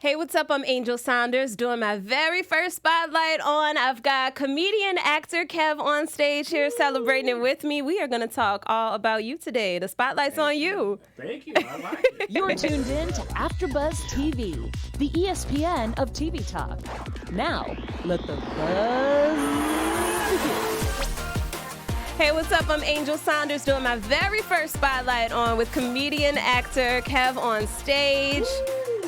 Hey, what's up? I'm Angel Saunders doing my very first spotlight on. I've got comedian actor Kev on stage here celebrating it with me. We are going to talk all about you today. The spotlight's on you. Thank you. I like it. You're tuned in to AfterBuzz TV, the ESPN of TV talk. Now, let the buzz begin. Hey, what's up? I'm Angel Saunders doing my very first spotlight on with comedian actor Kev on stage.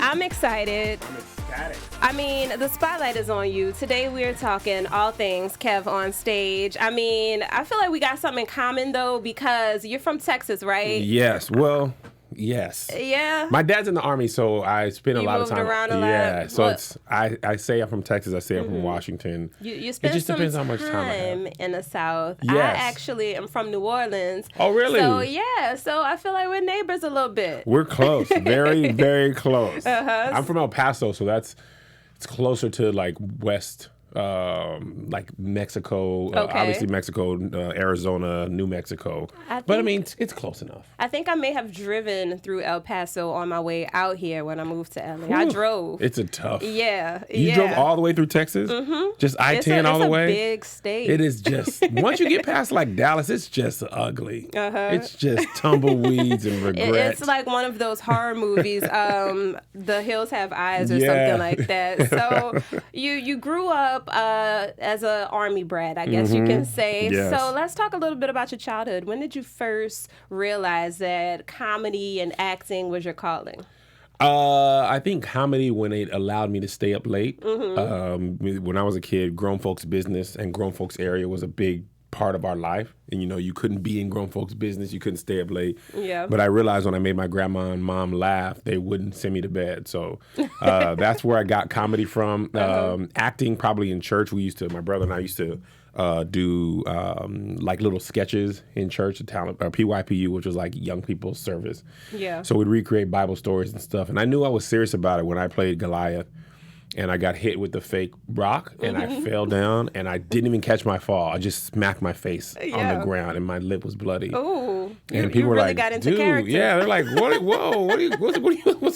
I'm excited. I'm ecstatic. I mean, the spotlight is on you. Today we're talking all things Kev on stage. I mean, I feel like we got something in common, though, because you're from Texas, right? Yes. Well, yes. Yeah. My dad's in the Army, so I spend a lot of time. You moved around a lot? Yeah. So What? it's I say I'm from Texas. I say I'm from Washington. You spent it just some depends how much time I time have. in the South. Yes. I actually am from New Orleans. Oh, really? So, yeah. So I feel like we're neighbors a little bit. We're close. Very, very close. I'm from El Paso, so it's closer to like West. Like Mexico, Okay. obviously Mexico, Arizona, New Mexico. I mean, it's close enough. I think I may have driven through El Paso on my way out here when I moved to LA. I drove. It's a tough. Yeah. You drove all the way through Texas? Mm-hmm. Just I-10 all the way? It's a big state. It is just, once you get past like Dallas, it's just ugly. It's just tumbleweeds and regret. It's like one of those horror movies, The Hills Have Eyes or something like that. So you grew up as an Army brat, I guess you can say. Yes. So let's talk a little bit about your childhood. When did you first realize that comedy and acting was your calling? I think comedy, when it allowed me to stay up late. When I was a kid, grown folks' business and grown folks' area was a big part of our life. And, you couldn't be in grown folks' business. You couldn't stay up late. Yeah. But I realized when I made my grandma and mom laugh, they wouldn't send me to bed. So that's where I got comedy from. Acting, probably in church. My brother and I used to do like little sketches in church, PYPU, which was like young people's service. Yeah. So we'd recreate Bible stories and stuff. And I knew I was serious about it when I played Goliath. And I got hit with the fake rock, and I fell down, and I didn't even catch my fall. I just smacked my face on the ground, and my lip was bloody. Ooh, and people were really like, got into "Dude, character." yeah." They're like, what's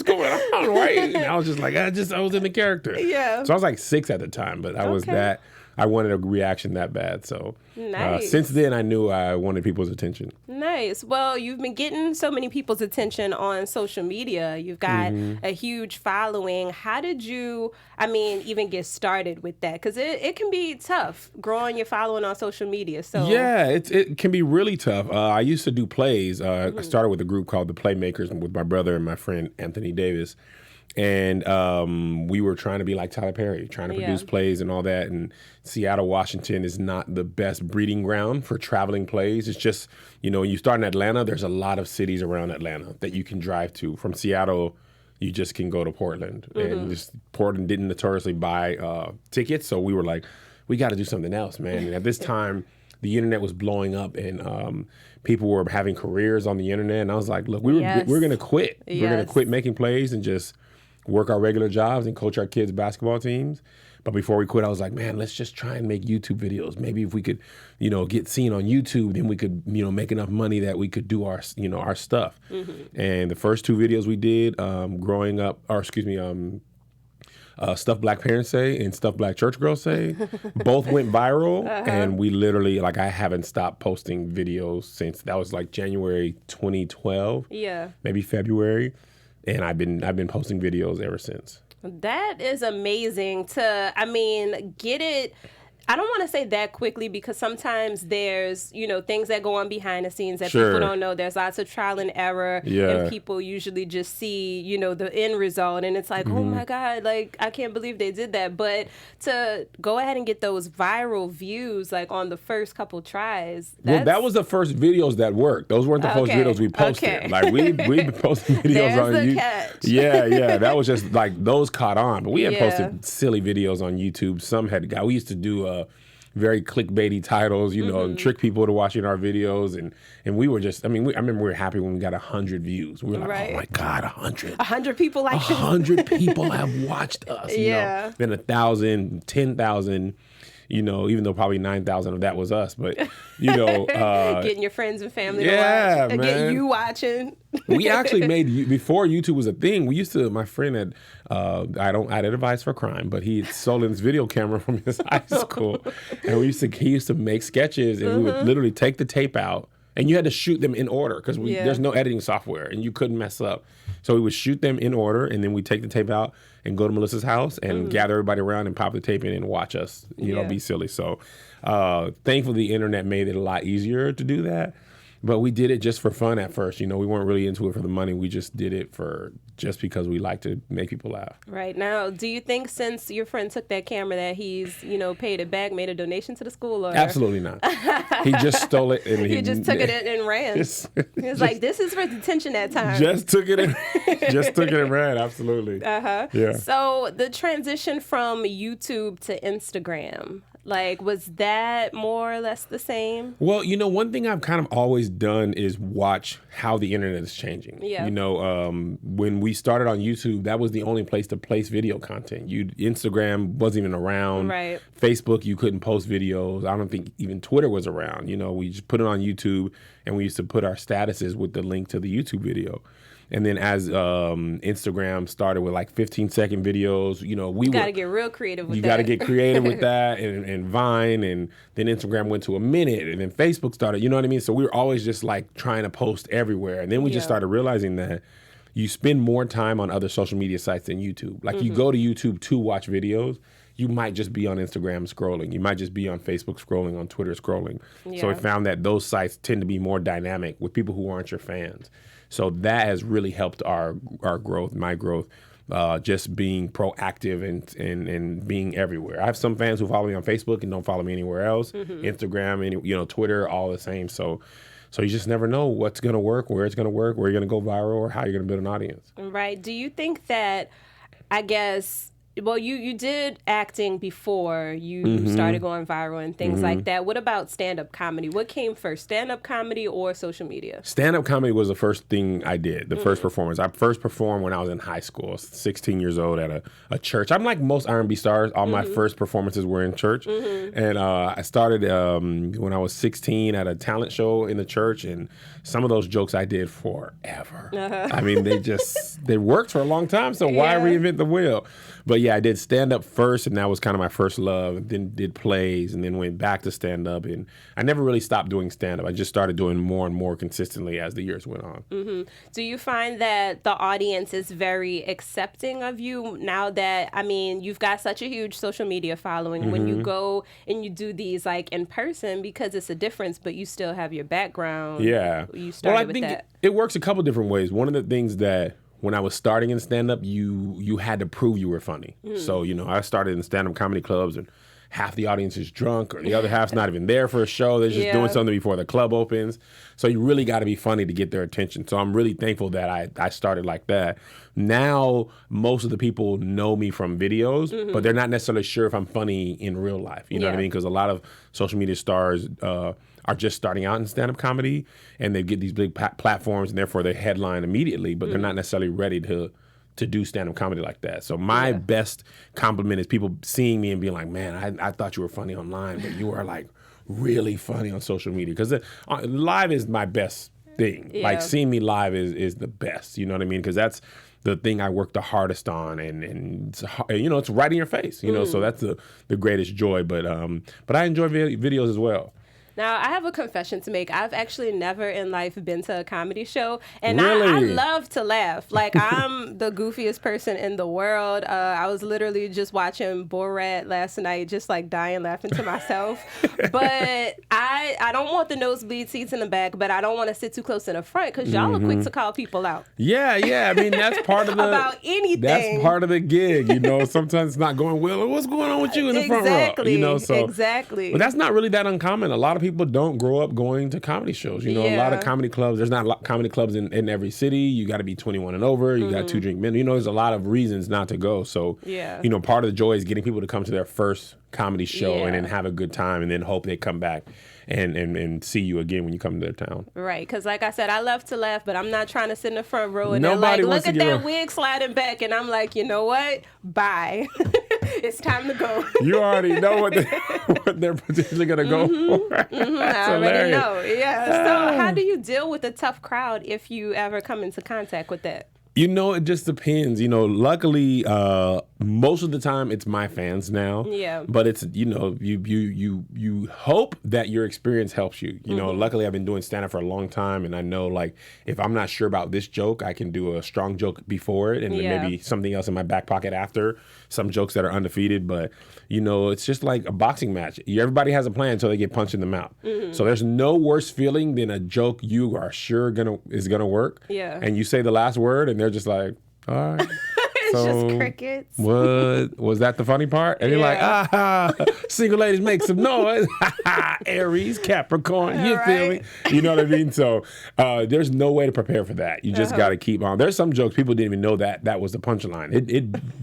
going on, right?" And I was just like, I was in the character. Yeah. So I was like 6 at the time, but I was that. I wanted a reaction that bad. So Nice. Since then, I knew I wanted people's attention. Nice. Well, you've been getting so many people's attention on social media. You've got a huge following. How did you, even get started with that? Because it can be tough growing your following on social media. So yeah, it can be really tough. I used to do plays. I started with a group called the Playmakers with my brother and my friend Anthony Davis. And we were trying to be like Tyler Perry, trying to produce plays and all that. And Seattle, Washington is not the best breeding ground for traveling plays. It's just, you start in Atlanta, there's a lot of cities around Atlanta that you can drive to. From Seattle, you just can go to Portland. And just Portland didn't notoriously buy tickets. So we were like, we got to do something else, man. And at this time, the internet was blowing up and people were having careers on the internet. And I was like, look, we're going to quit. Yes. We're going to quit making plays and just work our regular jobs and coach our kids' basketball teams. But before we quit, I was like, man, let's just try and make YouTube videos. Maybe if we could, get seen on YouTube, then we could, make enough money that we could do our, our stuff. And the first 2 videos we did, Stuff Black Parents Say and Stuff Black Church Girls Say, both went viral. And we literally, I haven't stopped posting videos since that was like January 2012. Yeah. Maybe February. And I've been posting videos ever since. That is amazing to, get it. I don't want to say that quickly because sometimes there's, things that go on behind the scenes that people don't know. There's lots of trial and error. Yeah. And people usually just see, the end result. And it's like, oh my God, I can't believe they did that. But to go ahead and get those viral views, on the first couple tries. Well, that was the first videos that worked. Those weren't the first videos we posted. Okay. We've been posting videos on YouTube. Catch. Yeah. That was just those caught on. But we had posted silly videos on YouTube. Some we used to do very clickbaity titles, and trick people to watching our videos. And we were just, I remember we were happy when we got 100 views. We were like, oh my God, 100. 100 people like this. 100 people have watched us. Yeah. Then 1,000, 10,000. you know, even though probably 9,000 of that was us, but, you know. Getting your friends and family to watch. Man. Getting you watching. We actually made, before YouTube was a thing, we used to, my friend had, I did advice for crime, but he had stolen his video camera from his high school. And he used to make sketches, and we would literally take the tape out, and you had to shoot them in order because there's no editing software, and you couldn't mess up. So we would shoot them in order, and then we'd take the tape out and go to Melissa's house and gather everybody around and pop the tape in and watch us, you know, be silly. So thankfully the internet made it a lot easier to do that. But we did it just for fun at first. You know, we weren't really into it for the money. We just did it just because we like to make people laugh. Right. Now, do you think since your friend took that camera that he's, you know, paid it back, made a donation to the school? Or? Absolutely not. He just stole it. And he just took it and ran. He was like, this is for detention that time. Just took it and ran. Absolutely. Uh-huh. Yeah. So the transition from YouTube to Instagram, like, was that more or less the same? Well, you know, one thing I've kind of always done is watch how the internet is changing. Yeah. You know, when we started on YouTube, that was the only place to place video content. Instagram wasn't even around. Right. Facebook, you couldn't post videos. I don't think even Twitter was around. You know, we just put it on YouTube, and we used to put our statuses with the link to the YouTube video. And then as Instagram started with like 15-second videos, you know, you got to get real creative with that. You got to get creative with that, and Vine, and then Instagram went to a minute, and then Facebook started, you know what I mean? So we were always just like trying to post everywhere. And then we just started realizing that you spend more time on other social media sites than YouTube. Like you go to YouTube to watch videos, you might just be on Instagram scrolling. You might just be on Facebook scrolling, on Twitter scrolling. Yeah. So we found that those sites tend to be more dynamic with people who aren't your fans. So that has really helped our growth, my growth, just being proactive and being everywhere. I have some fans who follow me on Facebook and don't follow me anywhere else. Instagram, Twitter, all the same. So you just never know what's going to work, where it's going to work, where you're going to go viral, or how you're going to build an audience. Right. Do you think that, I guess, well, you did acting before you started going viral and things like that. What about stand-up comedy? What came first, stand-up comedy or social media? Stand-up comedy was the first thing I did, the first performance. I first performed when I was in high school, 16 years old at a church. I'm like most R&B stars. All my first performances were in church. And I started when I was 16 at a talent show in the church, and some of those jokes I did forever. I mean, they worked for a long time, so why reinvent the wheel? But yeah, I did stand-up first, and that was kind of my first love. And then did plays, and then went back to stand-up. And I never really stopped doing stand-up. I just started doing more and more consistently as the years went on. Do you find that the audience is very accepting of you now that, I mean, you've got such a huge social media following when you go and you do these like in person, because it's a difference, but you still have your background. Yeah. You started with that. It works a couple different ways. One of the things that when I was starting in stand-up, you had to prove you were funny. So, you know, I started in stand-up comedy clubs, and half the audience is drunk, or the other half's not even there for a show. They're just doing something before the club opens. So you really got to be funny to get their attention. So I'm really thankful that I started like that. Now, most of the people know me from videos, but they're not necessarily sure if I'm funny in real life. You know what I mean? Because a lot of social media stars are just starting out in stand-up comedy, and they get these big platforms, and therefore they headline immediately, but they're not necessarily ready to do stand-up comedy like that. So my best compliment is people seeing me and being like, man, I thought you were funny online, but you are like really funny on social media. Because live is my best thing. Yeah. Like seeing me live is the best, you know what I mean? Because that's the thing I work the hardest on, and you know, it's right in your face, you know, so that's the greatest joy. But I enjoy videos as well. Now, I have a confession to make. I've actually never in life been to a comedy show, and really? I love to laugh. Like, I'm the goofiest person in the world. I was literally just watching Borat last night, just like dying laughing to myself. But I don't want the nosebleed seats in the back, but I don't want to sit too close in the front, because y'all are quick to call people out. Yeah. I mean, that's part of the about anything. That's part of the gig, you know. Sometimes it's not going well. What's going on with you in the front row? You know, so exactly. But that's not really that uncommon. A lot of people don't grow up going to comedy shows. You know, a lot of comedy clubs, there's not comedy clubs in every city. You got to be 21 and over. You got 2 drink minimum. You know, there's a lot of reasons not to go. So, you know, part of the joy is getting people to come to their first comedy show and then have a good time, and then hope they come back and see you again when you come to their town. Right, because like I said, I love to laugh, but I'm not trying to sit in the front row and Nobody they're like, wants look to at that wig sliding back, and I'm like, you know what? Bye. It's time to go. You already know what they're potentially going to go for. I already know. Yeah. So how do you deal with a tough crowd if you ever come into contact with that? You know, it just depends. You know, luckily, most of the time it's my fans now. Yeah. But it's, you know, you hope that your experience helps you. You know, luckily I've been doing stand-up for a long time, and I know, like, if I'm not sure about this joke, I can do a strong joke before it, and then maybe something else in my back pocket after. Some jokes that are undefeated, but, you know, it's just like a boxing match. Everybody has a plan until they get punched in the mouth. So there's no worse feeling than a joke you are sure is gonna work. Yeah. And you say the last word, and they're just like, all right. It's just crickets. What was that the funny part? And you're like, single ladies make some noise. Aries, Capricorn, you feel me? You know what I mean? So there's no way to prepare for that. You just got to keep on. There's some jokes people didn't even know that was the punchline.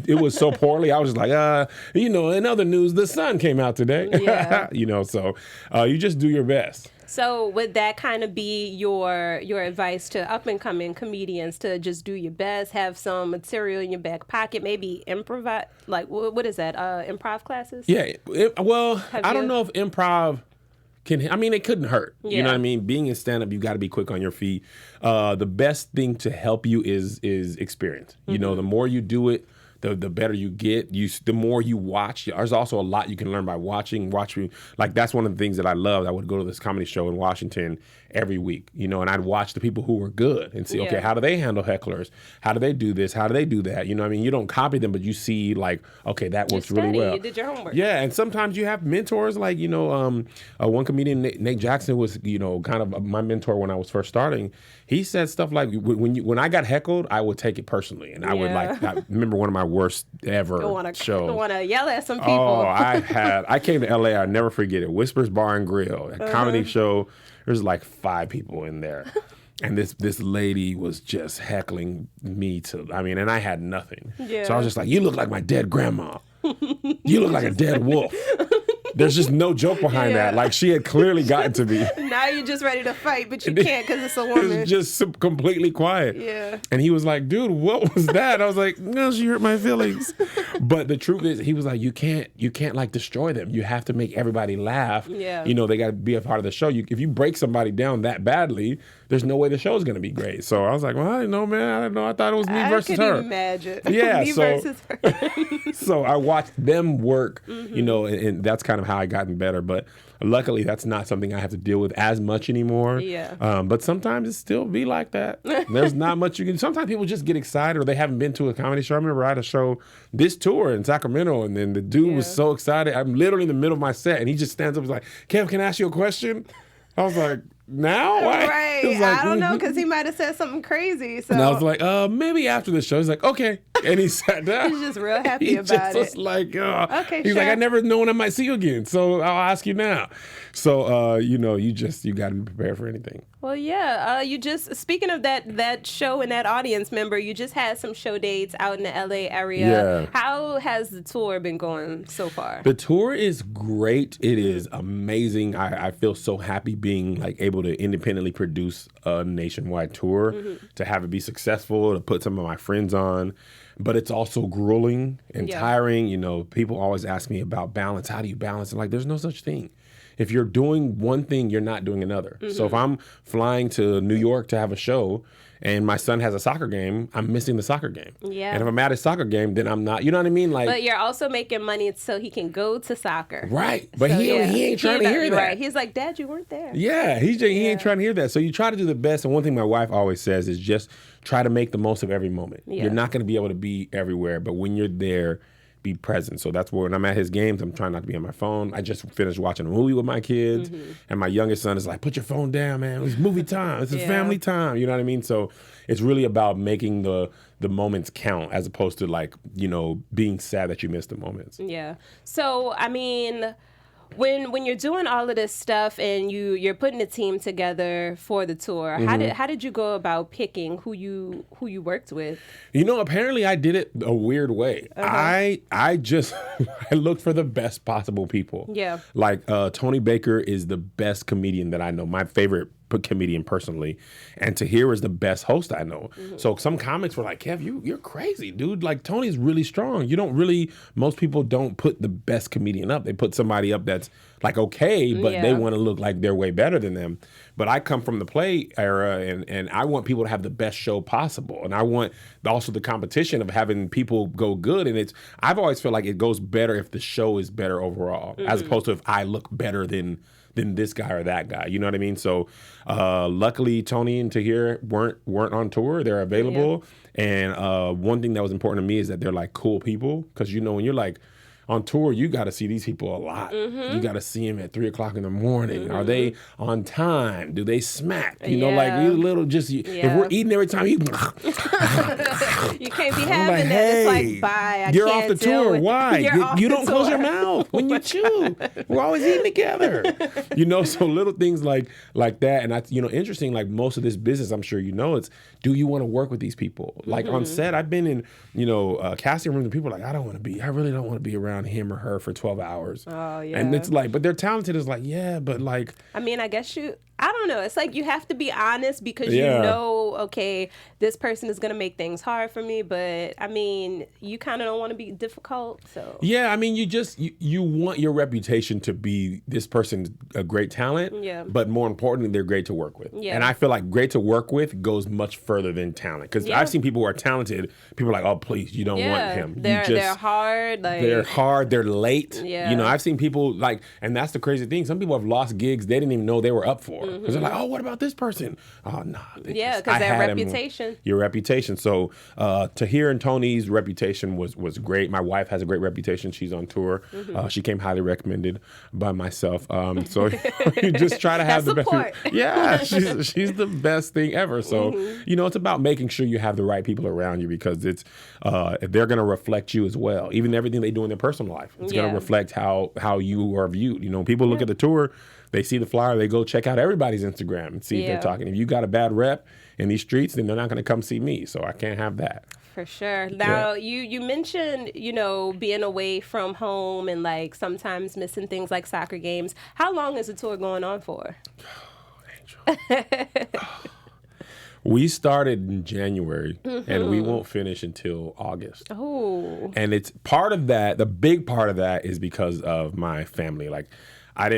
It was so poorly. I was just like, you know, in other news, the sun came out today. Yeah. You know, so you just do your best. So would that kind of be your advice to up-and-coming comedians, to just do your best, have some material in your back pocket, maybe improvise, like, what is that, improv classes? Yeah, I don't know if improv can, I mean, it couldn't hurt. You know what I mean? Being in stand-up, you got to be quick on your feet. The best thing to help you is experience. You know, the more you do it, the better you get. The more you watch. There's also a lot you can learn by watching. Like, that's one of the things that I loved. I would go to this comedy show in Washington every week, you know, and I'd watch the people who were good and see, okay, how do they handle hecklers? How do they do this? How do they do that? You know what I mean? You don't copy them, but you see, like, okay, that works really well. You did your homework. Yeah, and sometimes you have mentors, like, you know, one comedian, Nate Jackson, was, you know, kind of my mentor when I was first starting. He said stuff like, when I got heckled, I would take it personally, and I would, like, I remember one of my worst ever shows. Don't want to yell at some people. Oh, I came to LA, I'll never forget it. Whispers Bar and Grill, a comedy show. There's like 5 people in there. And this lady was just heckling me and I had nothing. Yeah. So I was just like, you look like my dead grandma. You look like a dead wolf. There's just no joke behind that. Like, she had clearly gotten to me. Now you're just ready to fight, but you can't because it's a woman. It's just completely quiet. Yeah. And he was like, dude, what was that? I was like, no, she hurt my feelings. But the truth is, he was like, you can't like destroy them. You have to make everybody laugh. Yeah. You know, they got to be a part of the show. If you break somebody down that badly, there's no way the show's going to be great. So I was like, well, I didn't know, man. I didn't know. I thought it was me versus her. I could imagine. Yeah. Me versus her. So I watched them work, you know, and that's kind of how I gotten better. But luckily, that's not something I have to deal with as much anymore. Yeah. But sometimes it still be like that. There's not much you can. Sometimes people just get excited, or they haven't been to a comedy show. I remember I had a show this tour in Sacramento, and then the dude was so excited. I'm literally in the middle of my set, and he just stands up and is like, Kev, can I ask you a question? I was like, now? Right. Like, I don't know, because he might have said something crazy. So. And I was like, maybe after the show. He's like, okay. And he sat down. He's just real happy about it. Was like, okay, he's like, I never know when I might see you again, so I'll ask you now. So, you know, you got to be prepared for anything. Well, yeah. You just, speaking of that show and that audience member, you just had some show dates out in the LA area. Yeah. How has the tour been going so far? The tour is great. It is amazing. I feel so happy being, like, able to independently produce a nationwide tour, to have it be successful, to put some of my friends on. But it's also grueling and tiring. You know, people always ask me about balance. How do you balance? And, like, there's no such thing. If you're doing one thing, you're not doing another. So if I'm flying to New York to have a show and my son has a soccer game, I'm missing the soccer game. Yeah. And if I'm at a soccer game, then I'm not. You know what I mean? Like, but you're also making money so he can go to soccer. Right. But so, he ain't trying to hear that. Right. He's like, Dad, you weren't there. Yeah. He ain't trying to hear that. So you try to do the best. And one thing my wife always says is just try to make the most of every moment. Yeah. You're not going to be able to be everywhere, but when you're there, be present. So that's where, when I'm at his games, I'm trying not to be on my phone. I just finished watching a movie with my kids, and my youngest son is like, put your phone down, man. It's movie time. It's family time. You know what I mean? So it's really about making the moments count, as opposed to, like, you know, being sad that you missed the moments. Yeah. So, I mean, when you're doing all of this stuff and you're putting a team together for the tour, how did you go about picking who you worked with? You know, apparently I did it a weird way. I just I looked for the best possible people. Yeah. Like Tony Baker is the best comedian that I know. My favorite comedian personally, and Tahir is the best host I know. So some comics were like, Kev, you're crazy, dude. Like, Tony's really strong. Most people don't put the best comedian up. They put somebody up that's like okay, but they want to look like they're way better than them. But I come from the play era, and I want people to have the best show possible. And I want also the competition of having people go good. And I've always felt like it goes better if the show is better overall, as opposed to if I look better than this guy or that guy. You know what I mean? So luckily, Tony and Tahir weren't on tour. They're available. And one thing that was important to me is that they're like cool people. Because, when you're like, on tour, you got to see these people a lot. You got to see them at 3 o'clock in the morning. Are they on time? Do they smack? Like you little if we're eating every time, you can't be having that. It's like, bye. You're off the tour. Why? You don't close your mouth when you chew. We're always eating together. So little things like that. And interesting. Like most of this business, I'm sure it's, do you want to work with these people? Like on set, I've been in casting rooms and people are like, I really don't want to be around him or her for 12 hours. Oh, yeah. And it's like, but they're talented. It's like, yeah, but like. I mean, I guess I don't know. It's like you have to be honest because okay, this person is going to make things hard for me. But I mean, you kind of don't want to be difficult. So. Yeah, I mean, you want your reputation to be this person's a great talent. Yeah. But more importantly, they're great to work with. Yeah. And I feel like great to work with goes much further than talent. Because I've seen people who are talented. People are like, oh, please, you don't want him. They're hard. They're hard. They're late. Yeah. I've seen people like, and that's the crazy thing. Some people have lost gigs they didn't even know they were up for. Because they're like, oh, what about this person? Oh, no. Because their reputation. Your reputation. So Tahir and Tony's reputation was great. My wife has a great reputation. She's on tour. She came highly recommended by myself. So you just try to have the best. Yeah, she's the best thing ever. So, it's about making sure you have the right people around you because they're going to reflect you as well. Even everything they do in their personal life. It's going to reflect how you are viewed. People look at the tour, they see the flyer, they go check out everybody's Instagram and see if they're talking. If you got a bad rep in these streets, then they're not going to come see me. So I can't have that. For sure. Now, you mentioned, being away from home and like sometimes missing things like soccer games. How long is the tour going on for? Oh, Angel. We started in January, and we won't finish until August. Oh. And it's part of that, the big part of that is because of my family. Like,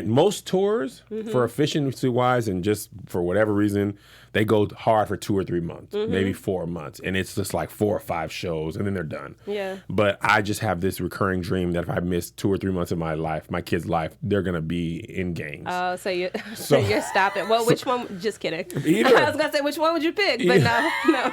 most tours, for efficiency-wise and just for whatever reason, they go hard for 2 or 3 months, maybe 4 months. And it's just like 4 or 5 shows, and then they're done. Yeah. But I just have this recurring dream that if I miss 2 or 3 months of my life, my kid's life, they're going to be in games. Oh, so you're stopping. Well, which one? Just kidding. Either. I was going to say, which one would you pick? But no.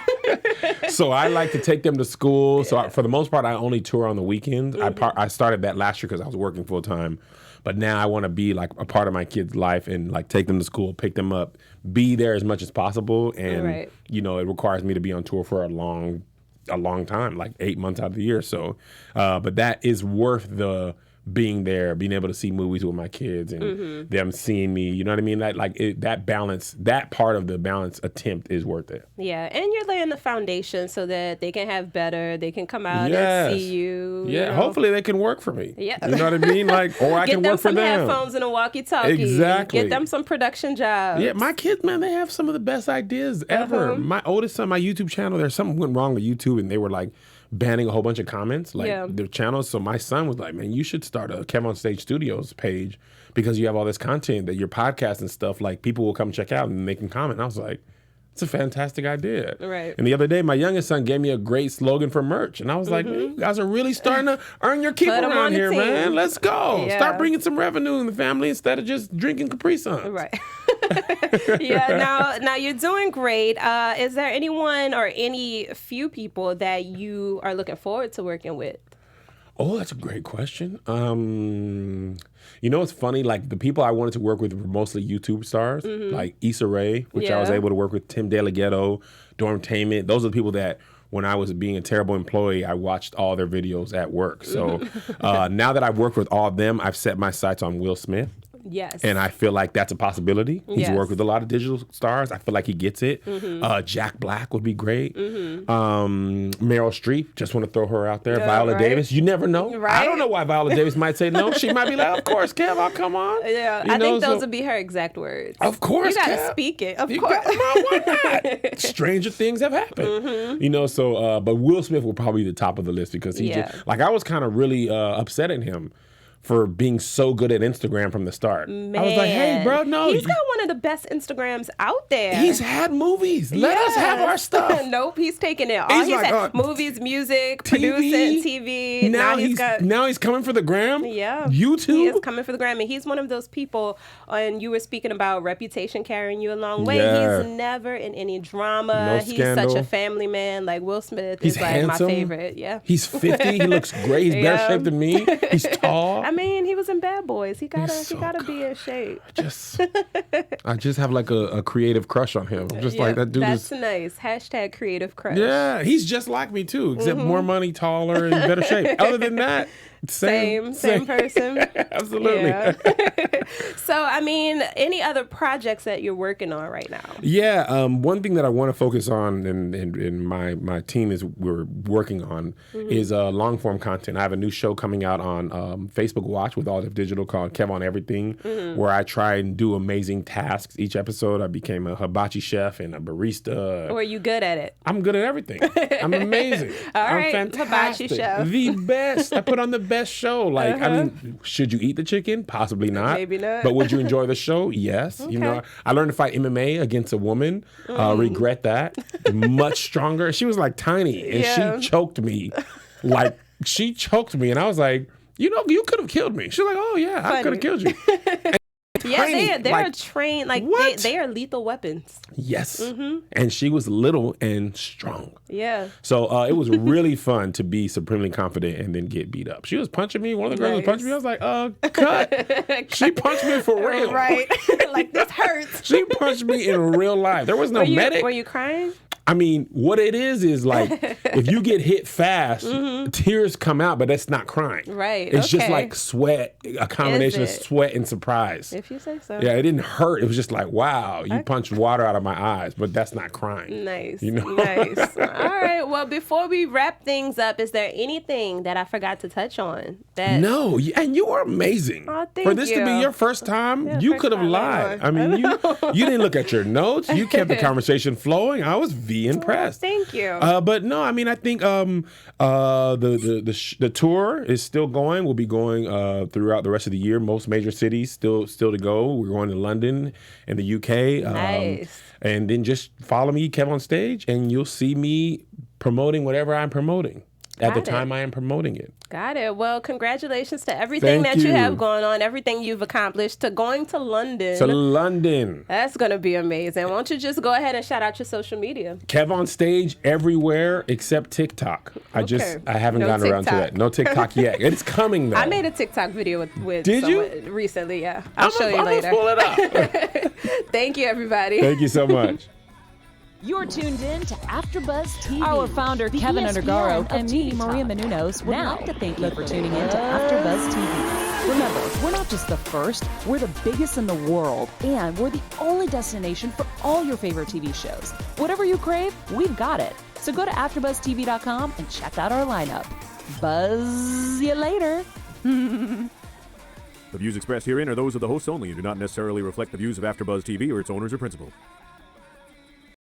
So I like to take them to school. So for the most part, I only tour on the weekends. I started that last year because I was working full time. But now I want to be like a part of my kid's life and like take them to school, pick them up, be there as much as possible. And, it requires me to be on tour for a long time, like 8 months out of the year. So, but that is worth the being there, being able to see movies with my kids and them seeing me, you know what I mean? That balance, that part of the balance attempt is worth it. Yeah, and you're laying the foundation so that they can have better, they can come out and see you. Yeah, hopefully they can work for me. Yeah. You know what I mean? Or I can work for them. Get them some headphones and a walkie-talkie. Exactly. Get them some production jobs. Yeah, my kids, man, they have some of the best ideas ever. My oldest son, my YouTube channel, there's something went wrong with YouTube and they were like, banning a whole bunch of comments, their channels. So my son was like, man, you should start a Kev on Stage Studios page because you have all this content that your podcast and stuff, like people will come check out and they can comment. And I was like, it's a fantastic idea. Right. And the other day, my youngest son gave me a great slogan for merch. And I was like, man, you guys are really starting to earn your keep around here, man. Let's go. Yeah. Start bringing some revenue in the family instead of just drinking Capri Suns. Right. Now you're doing great. Is there anyone or any few people that you are looking forward to working with? Oh, that's a great question. It's funny, like the people I wanted to work with were mostly YouTube stars, like Issa Rae, which I was able to work with, Tim DeLaGhetto, Dormtainment. Those are the people that when I was being a terrible employee, I watched all their videos at work. So now that I've worked with all of them, I've set my sights on Will Smith. Yes. And I feel like that's a possibility. He's Yes. worked with a lot of digital stars. I feel like he gets it. Mm-hmm. Jack Black would be great. Meryl Streep, just want to throw her out there. Yeah, Viola right. Davis, you never know. Right. I don't know why Viola Davis might say no. She might be like, of course, Kev, I'll come on. Yeah, You I know, think those so- would be her exact words. Of course, You gotta Kev. speak it. Of You course. got- well, why not? Stranger things have happened. You know, so, but Will Smith will probably be the top of the list because he Yeah. just, like, I was kind of really upset at him for being so good at Instagram from the start. Man. I was like, hey, bro, no. He's got one of the best Instagrams out there. He's had movies. Let us have our stuff. Nope, he's taking it all. He's He's like, had movies, music, producing, TV. Now he's he's coming for the gram. Yeah. YouTube. He is coming for the gram. And he's one of those people, and you were speaking about reputation carrying you a long way. Yeah. He's never in any drama. No He's scandal. such a family man. Like Will Smith He's is like handsome. my favorite. Yeah. He's 50. He looks great. He's better Yeah. shaped than me. He's tall. I mean, he was in Bad Boys. He gotta so be in shape. I just have like a creative crush on him. I'm just like, that dude That's is. nice. Hashtag creative crush. Yeah, he's just like me too, except more money, taller, and better shape. Other than that, Same person. Absolutely. Yeah. So, I mean, any other projects that you're working on right now? Yeah, one thing that I want to focus on, and my team is we're working on, is long form content. I have a new show coming out on Facebook Watch with All of Digital called Kev on Everything, where I try and do amazing tasks each episode. I became a hibachi chef and a barista. Or are you good at it? I'm good at everything. I'm amazing. All I'm right, fantastic. hibachi chef. The best. I put on the best show. Like, I mean, should you eat the chicken? Possibly not. Maybe not. But would you enjoy the show? Yes. You know, I learned to fight MMA against a woman. Regret that. Much stronger. She was like tiny, and Yeah. she choked me. Like, she choked me, and I was like, you know, you could have killed me. She's like, oh yeah, I Funny. could have killed you. Yeah, Tiny, they're like, trained. Like what? they are lethal weapons. Yes. And she was little and strong. Yeah. So it was really fun to be supremely confident and then get beat up. She was punching me. One of the girls was punching me. I was like, cut. She punched me for real. Right. Like, this hurts. She punched me in real life. There was no medic. Were you crying? I mean, what it is like, if you get hit fast, tears come out, but that's not crying. Right, It's just okay. like sweat, a combination of Is it? sweat and surprise. If you say so. Yeah, it didn't hurt. It was just like, wow, you punched water out of my eyes, but that's not crying. Nice. You know? Nice. All right. Well, before we wrap things up, is there anything that I forgot to touch on? That No, and you were amazing. Oh, thank For this to be you. your first time, Yeah, you first could have time lied. ever. I mean, you didn't look at your notes. You kept the conversation flowing. I was impressed. Thank you. But no, I mean, I think the tour is still going. We'll be going throughout the rest of the year. Most major cities still to go. We're going to London and the UK. Nice. And then just follow me, Kev on Stage, and you'll see me promoting whatever I'm promoting at the Got it. time I am promoting it. Got it. Well, congratulations to everything Thank that you you. have going on, everything you've accomplished, to going to London. To London. That's going to be amazing. Why don't you just go ahead and shout out your social media? Kev on Stage everywhere except TikTok. I haven't No gotten around to TikTok. that. No TikTok yet. It's coming though. I made a TikTok video with Did you? someone recently. Yeah, I'll show you I'm later. gonna pull it up. Thank you, everybody. Thank you so much. You're tuned in to AfterBuzz TV. Our founder, the Keven ESPN Undergaro, of and me, TV Maria Talk. Menounos, would Now, like to thank you let for the tuning in to buzz AfterBuzz TV. Remember, we're not just the first, we're the biggest in the world, and we're the only destination for all your favorite TV shows. Whatever you crave, we've got it. So go to AfterBuzzTV.com and check out our lineup. Buzz you later. The views expressed herein are those of the hosts only and do not necessarily reflect the views of AfterBuzz TV or its owners or principals.